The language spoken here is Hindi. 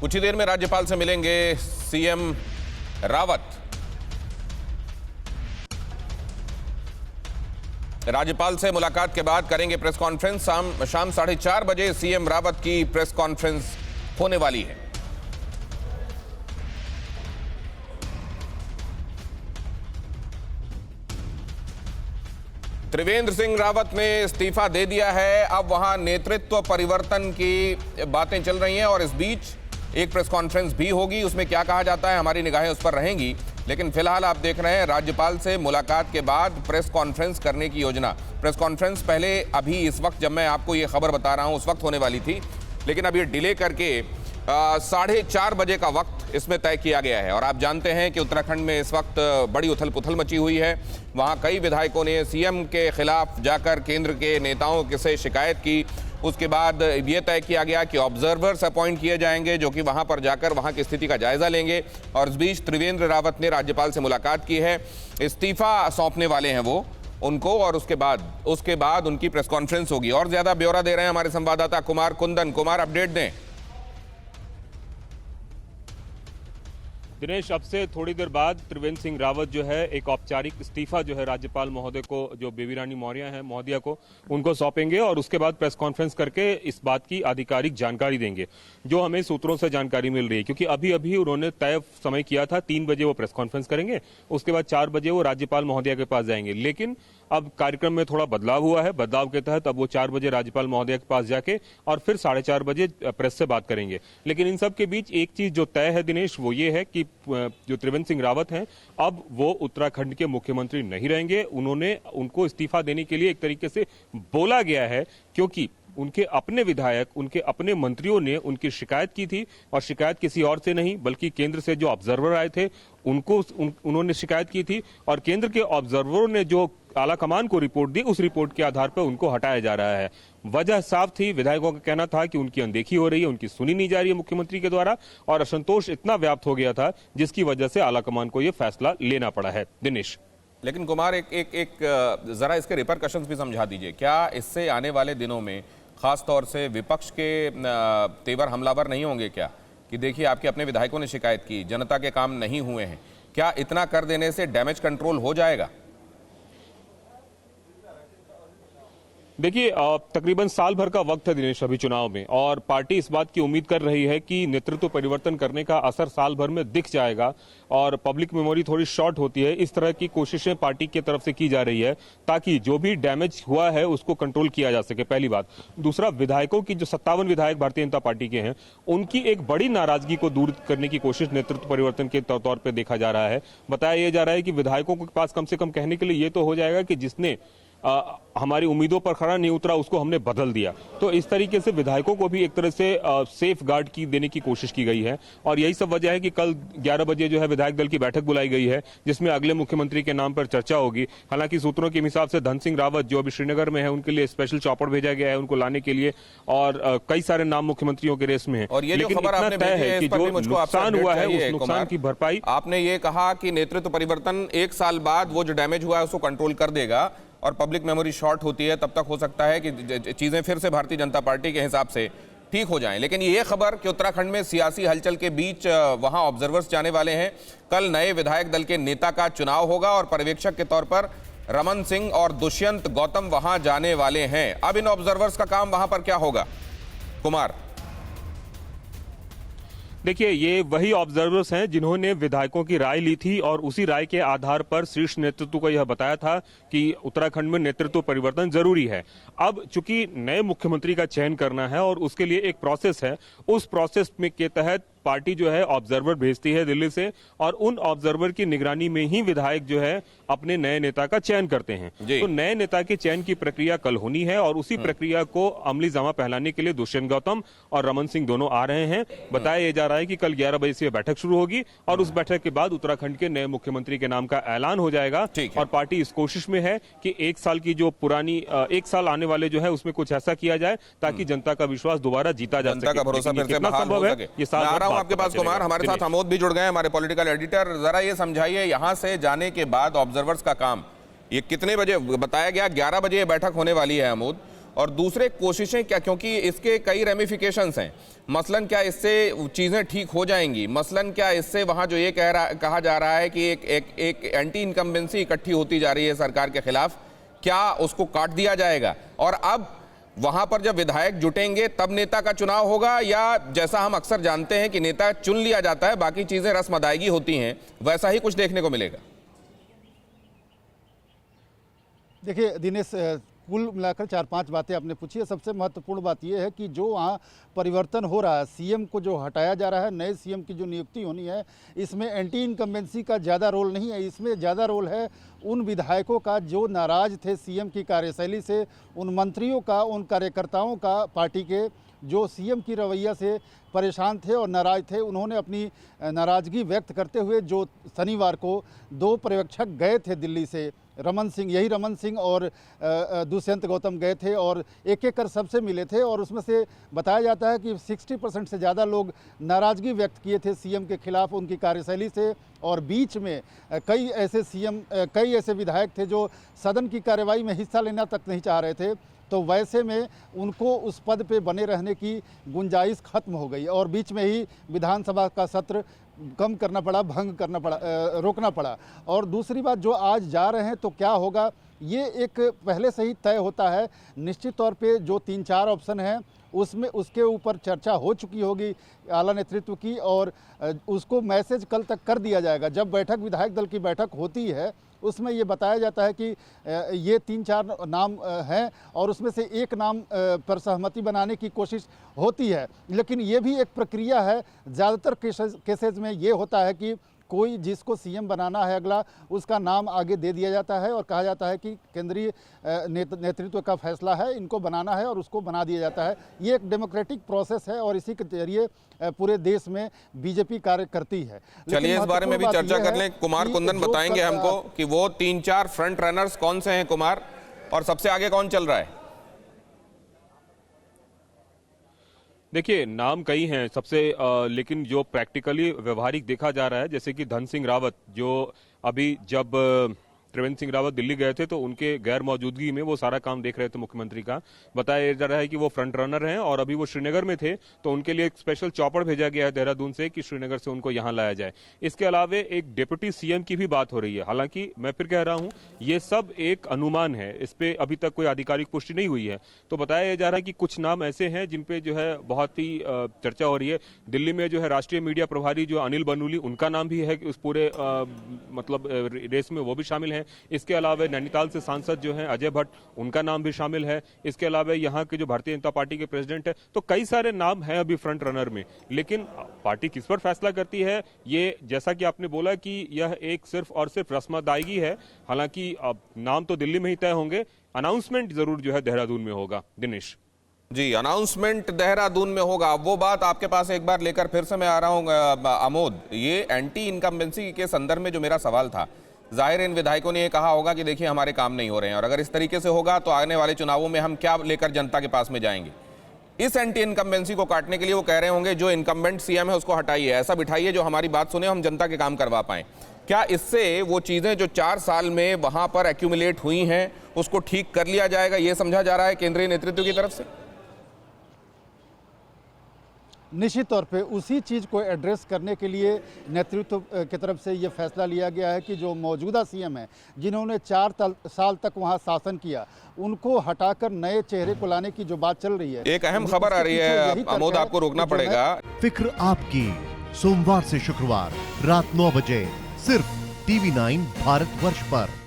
कुछ ही देर में राज्यपाल से मिलेंगे सीएम रावत। राज्यपाल से मुलाकात के बाद करेंगे प्रेस कॉन्फ्रेंस। शाम 4:30 बजे सीएम रावत की प्रेस कॉन्फ्रेंस होने वाली है। त्रिवेंद्र सिंह रावत ने इस्तीफा दे दिया है। अब वहां नेतृत्व परिवर्तन की बातें चल रही हैं और इस बीच एक प्रेस कॉन्फ्रेंस भी होगी। उसमें क्या कहा जाता है, हमारी निगाहें उस पर रहेंगी। लेकिन फिलहाल आप देख रहे हैं राज्यपाल से मुलाकात के बाद प्रेस कॉन्फ्रेंस करने की योजना। प्रेस कॉन्फ्रेंस पहले अभी इस वक्त जब मैं आपको ये खबर बता रहा हूं उस वक्त होने वाली थी, लेकिन अब ये डिले करके 4:30 बजे का वक्त इसमें तय किया गया है। और आप जानते हैं कि उत्तराखंड में इस वक्त बड़ी उथल पुथल मची हुई है। वहां कई विधायकों ने सीएम के खिलाफ जाकर केंद्र के नेताओं से शिकायत की। उसके बाद ये तय किया गया कि ऑब्जर्वर्स अपॉइंट किए जाएंगे जो कि वहां पर जाकर वहां की स्थिति का जायजा लेंगे। और इस बीच त्रिवेंद्र रावत ने राज्यपाल से मुलाकात की है। इस्तीफा सौंपने वाले हैं वो उनको, और उसके बाद उनकी प्रेस कॉन्फ्रेंस होगी। और ज्यादा ब्यौरा दे रहे हैं हमारे संवाददाता कुमार कुंदन। कुमार, अपडेट दें। दिनेश, अब से थोड़ी देर बाद त्रिवेंद्र सिंह रावत जो है एक औपचारिक इस्तीफा जो है राज्यपाल महोदय को, जो बेबी रानी मौर्य है महोदया को, उनको सौंपेंगे और उसके बाद प्रेस कॉन्फ्रेंस करके इस बात की आधिकारिक जानकारी देंगे, जो हमें सूत्रों से जानकारी मिल रही है। क्योंकि अभी अभी उन्होंने तय समय किया था 3 बजे वो प्रेस कॉन्फ्रेंस करेंगे, उसके बाद 4 बजे वो राज्यपाल महोदया के पास जाएंगे। लेकिन अब कार्यक्रम में थोड़ा बदलाव हुआ है। बदलाव के तहत अब वो 4 बजे राज्यपाल महोदया के पास जाके और फिर 4:30 बजे प्रेस से बात करेंगे। लेकिन इन सब के बीच एक चीज जो तय है दिनेश, वो ये है कि जो त्रिवेंद्र सिंह रावत हैं अब वो उत्तराखंड के मुख्यमंत्री नहीं रहेंगे। उनको इस्तीफा देने के लिए एक तरीके से बोला गया है, क्योंकि उनके अपने विधायक, उनके अपने मंत्रियों ने उनकी शिकायत की थी। और शिकायत किसी और से नहीं बल्कि केंद्र से जो ऑब्जर्वर आए थे उन्होंने शिकायत की थी। और केंद्र के ऑब्जर्वरों ने जो आला कमान को रिपोर्ट दी, उस रिपोर्ट के आधार पर उनको हटाया जा रहा है। वजह साफ थी, विधायकों का कहना था कि उनकी अनदेखी हो रही है, उनकी सुनी नहीं जा रही है मुख्यमंत्री के द्वारा, और असंतोष इतना व्याप्त हो गया था जिसकी वजह से आला कमान को यह फैसला लेना पड़ा है। दिनेश, लेकिन कुमार, एक जरा इसके रिपरकशंस भी समझा दीजिए। क्या इससे आने वाले दिनों में खास तौर से विपक्ष के तेवर हमलावर नहीं होंगे क्या, कि देखिए आपके अपने विधायकों ने शिकायत की, जनता के काम नहीं हुए हैं? क्या इतना कर देने से डैमेज कंट्रोल हो जाएगा? देखिए, तकरीबन साल भर का वक्त है दिनेश अभी चुनाव में, और पार्टी इस बात की उम्मीद कर रही है कि नेतृत्व परिवर्तन करने का असर साल भर में दिख जाएगा। और पब्लिक मेमोरी थोड़ी शॉर्ट होती है, इस तरह की कोशिशें पार्टी की तरफ से की जा रही है ताकि जो भी डैमेज हुआ है उसको कंट्रोल किया जा सके, पहली बात। दूसरा, विधायकों की जो 57 विधायक भारतीय जनता पार्टी के हैं, उनकी एक बड़ी नाराजगी को दूर करने की कोशिश नेतृत्व परिवर्तन के तौर पर देखा जा रहा है। बताया जा रहा है कि विधायकों के पास कम से कम कहने के लिए ये तो हो जाएगा कि जिसने हमारी उम्मीदों पर खरा नहीं उतरा उसको हमने बदल दिया। तो इस तरीके से विधायकों को भी एक तरह से सेफ गार्ड की देने की कोशिश की गई है। और यही सब वजह है कि कल 11 बजे जो है विधायक दल की बैठक बुलाई गई है, जिसमें अगले मुख्यमंत्री के नाम पर चर्चा होगी। हालांकि सूत्रों के हिसाब से धन सिंह रावत जो अभी श्रीनगर में है, उनके लिए स्पेशल चॉपर भेजा गया है उनको लाने के लिए, और कई सारे नाम मुख्यमंत्रियों के रेस में है। और ये लेकिन इतना तय है कि जो नुकसान हुआ है उस नुकसान की भरपाई, आपने ये कहा कि नेतृत्व परिवर्तन 1 साल बाद वो जो डैमेज हुआ है उसको कंट्रोल कर देगा, और पब्लिक मेमोरी शॉर्ट होती है, तब तक हो सकता है कि चीजें फिर से भारतीय जनता पार्टी के हिसाब से ठीक हो जाएं। लेकिन ये खबर कि उत्तराखंड में सियासी हलचल के बीच वहां ऑब्जर्वर्स जाने वाले हैं। कल नए विधायक दल के नेता का चुनाव होगा और पर्यवेक्षक के तौर पर रमन सिंह और दुष्यंत गौतम वहां जाने वाले हैं। अब इन ऑब्जर्वर्स का काम वहां पर क्या होगा कुमार? देखिए, ये वही ऑब्जर्वर्स हैं जिन्होंने विधायकों की राय ली थी और उसी राय के आधार पर शीर्ष नेतृत्व को यह बताया था कि उत्तराखंड में नेतृत्व परिवर्तन जरूरी है। अब चूंकि नए मुख्यमंत्री का चयन करना है और उसके लिए एक प्रोसेस है, उस प्रोसेस में के तहत पार्टी जो है ऑब्जर्वर भेजती है दिल्ली से, और उन ऑब्जर्वर की निगरानी में ही विधायक जो है अपने नए नेता का चयन करते हैं। तो नए नेता के चयन की प्रक्रिया कल होनी है, और उसी प्रक्रिया को अमली जामा पहलाने के लिए दुष्यंत गौतम और रमन सिंह दोनों आ रहे हैं। बताया जा रहा है कि कल 11 बजे से बैठक शुरू होगी और उस बैठक के बाद उत्तराखंड के नए मुख्यमंत्री के नाम का ऐलान हो जाएगा। और पार्टी इस कोशिश में है कि 1 साल की जो पुरानी 1 साल आने वाले जो है उसमें कुछ ऐसा किया जाए ताकि जनता का विश्वास दोबारा जीता जा सके। भरोसा कितना संभव है ये साल आपके पास कुमार। हमारे साथ अमोद भी जुड़ गए, हमारे पॉलिटिकल एडिटर। जरा ये समझाइए, यहां से जाने के बाद ऑब्जर्वर्स का काम ये कितने बजे बताया गया? 11 बजे बैठक होने वाली है अमोद, और दूसरे कोशिशें क्या, क्योंकि इसके कई रेमिफिकेशंस हैं। मसलन क्या इससे चीज़ें ठीक हो जाएंगी? मसलन क्या इससे वहाँ जो ये कहा जा रहा है कि एक एंटी इनकम्बेंसी इकट्ठी होती जा रही है सरकार के खिलाफ, क्या उसको काट दिया जाएगा? और अब वहां पर जब विधायक जुटेंगे तब नेता का चुनाव होगा, या जैसा हम अक्सर जानते हैं कि नेता चुन लिया जाता है, बाकी चीजें रस्म अदायगी होती हैं, वैसा ही कुछ देखने को मिलेगा? देखिए दिनेश, कुल मिलाकर 4-5 बातें आपने पूछी है। सबसे महत्वपूर्ण बात यह है कि जो वहाँ परिवर्तन हो रहा है, सीएम को जो हटाया जा रहा है, नए सीएम की जो नियुक्ति होनी है, इसमें एंटी इनकम्बेंसी का ज़्यादा रोल नहीं है। इसमें ज़्यादा रोल है उन विधायकों का जो नाराज थे सीएम की कार्यशैली से, उन मंत्रियों का, उन कार्यकर्ताओं का, पार्टी के जो सीएम की रवैया से परेशान थे और नाराज थे। उन्होंने अपनी नाराज़गी व्यक्त करते हुए जो शनिवार को 2 पर्यवेक्षक गए थे दिल्ली से, रमन सिंह और दुष्यंत गौतम गए थे और एक-एक कर सबसे मिले थे, और उसमें से बताया जाता है कि 60% से ज़्यादा लोग नाराज़गी व्यक्त किए थे सीएम के खिलाफ, उनकी कार्यशैली से। और बीच में कई ऐसे विधायक थे जो सदन की कार्यवाही में हिस्सा लेना तक नहीं चाह रहे थे, तो वैसे में उनको उस पद पे बने रहने की गुंजाइश खत्म हो गई और बीच में ही विधानसभा का सत्र कम करना पड़ा, भंग करना पड़ा, रोकना पड़ा। और दूसरी बात, जो आज जा रहे हैं तो क्या होगा, ये एक पहले से ही तय होता है। निश्चित तौर पे जो 3-4 ऑप्शन हैं उसमें उसके ऊपर चर्चा हो चुकी होगी आला नेतृत्व की, और उसको मैसेज कल तक कर दिया जाएगा। जब विधायक दल की बैठक होती है उसमें ये बताया जाता है कि ये 3-4 नाम हैं और उसमें से एक नाम पर सहमति बनाने की कोशिश होती है। लेकिन ये भी एक प्रक्रिया है। ज़्यादातर केसेज में ये होता है कि कोई जिसको सीएम बनाना है अगला, उसका नाम आगे दे दिया जाता है और कहा जाता है कि केंद्रीय नेतृत्व का फैसला है, इनको बनाना है, और उसको बना दिया जाता है। ये एक डेमोक्रेटिक प्रोसेस है और इसी के जरिए पूरे देश में बीजेपी कार्य करती है। चलिए इस बारे में भी चर्चा कर लें। कुमार कुंदन बताएंगे हमको कि वो 3-4 फ्रंट रनर्स कौन से हैं कुमार, और सबसे आगे कौन चल रहा है? देखिए, नाम कई हैं सबसे, लेकिन जो प्रैक्टिकली व्यवहारिक देखा जा रहा है, जैसे कि धन सिंह रावत, जो अभी जब त्रिवेंद्र सिंह रावत दिल्ली गए थे तो उनके गैर मौजूदगी में वो सारा काम देख रहे थे मुख्यमंत्री का। बताया जा रहा है कि वो फ्रंट रनर हैं और अभी वो श्रीनगर में थे, तो उनके लिए एक स्पेशल चॉपर भेजा गया है देहरादून से कि श्रीनगर से उनको यहां लाया जाए। इसके अलावे एक डिप्टी सीएम की भी बात हो रही है। हालांकि मैं फिर कह रहा हूं, ये सब एक अनुमान है, इस पे अभी तक कोई आधिकारिक पुष्टि नहीं हुई है। तो बताया जा रहा है कि कुछ नाम ऐसे हैं जिन पे जो है बहुत ही चर्चा हो रही है। दिल्ली में जो है राष्ट्रीय मीडिया प्रभारी जो अनिल बनूली, उनका नाम भी है कि उस पूरे मतलब रेस में वो भी शामिल है। इसके अलावा नैनीताल से सांसद जो हैं अजय भट्ट, उनका नाम भी शामिल है। इसके अलावा यहाँ के जो भारतीय जनता पार्टी के प्रेसिडेंट है, तो कई सारे नाम हैं अभी फ्रंट रनर में। लेकिन पार्टी किस पर फैसला करती है, ये जैसा कि आपने बोला कि यह एक सिर्फ और सिर्फ रस्म अदायगी है। हालांकि अब नाम तो दिल्ली में ही तय होंगे, अनाउंसमेंट जरूर जो है देहरादून में होगा। दिनेश जी, अनाउंसमेंट देहरादून में होगा। वो बात आपके पास एक बार लेकर फिर से मैं आ रहा हूँ आमोद। ये एंटी इनकम्बेंसी के संदर्भ में जो मेरा सवाल था, जाहिर इन विधायकों ने ये कहा होगा कि देखिए हमारे काम नहीं हो रहे हैं, और अगर इस तरीके से होगा तो आने वाले चुनावों में हम क्या लेकर जनता के पास में जाएंगे। इस एंटी इनकम्बेंसी को काटने के लिए वो कह रहे होंगे जो इनकम्बेंट सीएम है उसको हटाइए, ऐसा बिठाइए जो हमारी बात सुने, हम जनता के काम करवा पाएं। क्या इससे वो चीजें जो 4 साल में वहां पर एक्यूमुलेट हुई हैं उसको ठीक कर लिया जाएगा, ये समझा जा रहा है केंद्रीय नेतृत्व की तरफ से? निश्चित तौर पे उसी चीज़ को एड्रेस करने के लिए नेतृत्व की तरफ से ये फैसला लिया गया है कि जो मौजूदा सीएम है, जिन्होंने 4 साल तक वहाँ शासन किया, उनको हटाकर नए चेहरे को लाने की जो बात चल रही है। एक अहम खबर आ रही है आमोद, आपको रोकना पड़ेगा। फिक्र आपकी, सोमवार से शुक्रवार रात 9 बजे सिर्फ TV9 भारतवर्ष पर।